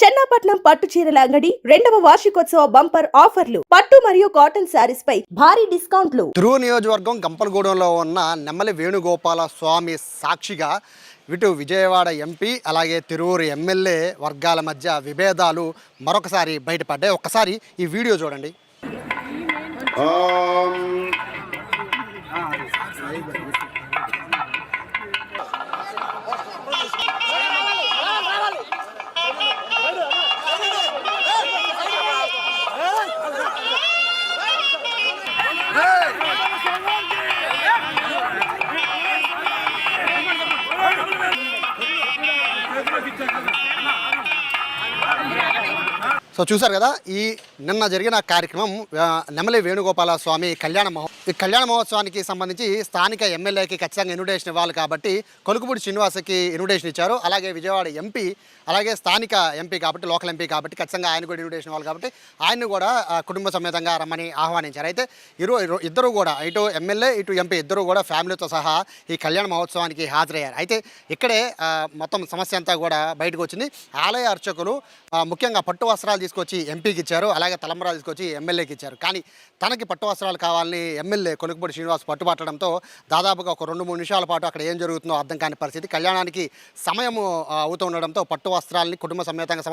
చెన్నాపట్నం పట్టు చీరల అంగడి 2వ వార్షికోత్సవ బంపర్ ఆఫర్లు. పట్టు మరియు కాటన్ శారీస్ పై భారీ డిస్కౌంట్లు. తిరువు నియోజకవర్గం గంపలగూడెంలో ఉన్న నెమ్మలి వేణుగోపాల స్వామి సాక్షిగా ఇటు విజయవాడ ఎంపీ అలాగే తిరువూరు ఎమ్మెల్యే వర్గాల మధ్య విభేదాలు మరొకసారి బయటపడ్డాయి. ఒక్కసారి ఈ వీడియో చూడండి. సో చూసారు కదా, ఈ నిన్న జరిగిన కార్యక్రమం నెమలి వేణుగోపాల స్వామి ఈ కళ్యాణ మహోత్సవానికి సంబంధించి స్థానిక ఎమ్మెల్యేకి ఖచ్చితంగా ఇన్విటేషన్ ఇవ్వాలి కాబట్టి కొలుకుపూడి శ్రీనివాసకి ఇన్విటేషన్ ఇచ్చారు. అలాగే విజయవాడ ఎంపీ, అలాగే స్థానిక ఎంపీ కాబట్టి, లోకల్ ఎంపీ కాబట్టి ఖచ్చితంగా ఆయన కూడా ఇన్విటేషన్ ఇవ్వాలి కాబట్టి ఆయన్ని కూడా కుటుంబ సమేతంగా రమ్మని ఆహ్వానించారు. అయితే ఇద్దరు కూడా, ఇటు ఎమ్మెల్యే ఇటు ఎంపీ ఇద్దరు కూడా ఫ్యామిలీతో సహా ఈ కళ్యాణ మహోత్సవానికి హాజరయ్యారు. అయితే ఇక్కడే మొత్తం సమస్య అంతా కూడా బయటకు వచ్చింది. ఆలయ అర్చకులు ముఖ్యంగా పట్టు వస్త్రాలు తీసుకొచ్చి ఎంపీకి ఇచ్చారు, అలాగే తలంబరాలు తీసుకొచ్చి ఎమ్మెల్యేకి ఇచ్చారు. కానీ తనకి పట్టు వస్త్రాలు కావాలని ఎమ్మెల్యే కొలుకుపూడి శ్రీనివాస్ పట్టుబట్టడంతో దాదాపుగా ఒక 2-3 నిమిషాల పాటు అక్కడ ఏం జరుగుతుందో అర్థం కాని పరిస్థితి. కళ్యాణానికి సమయం అవుతుండడంతో పట్టు వస్త్రాలని కుటుంబ సమేతంగా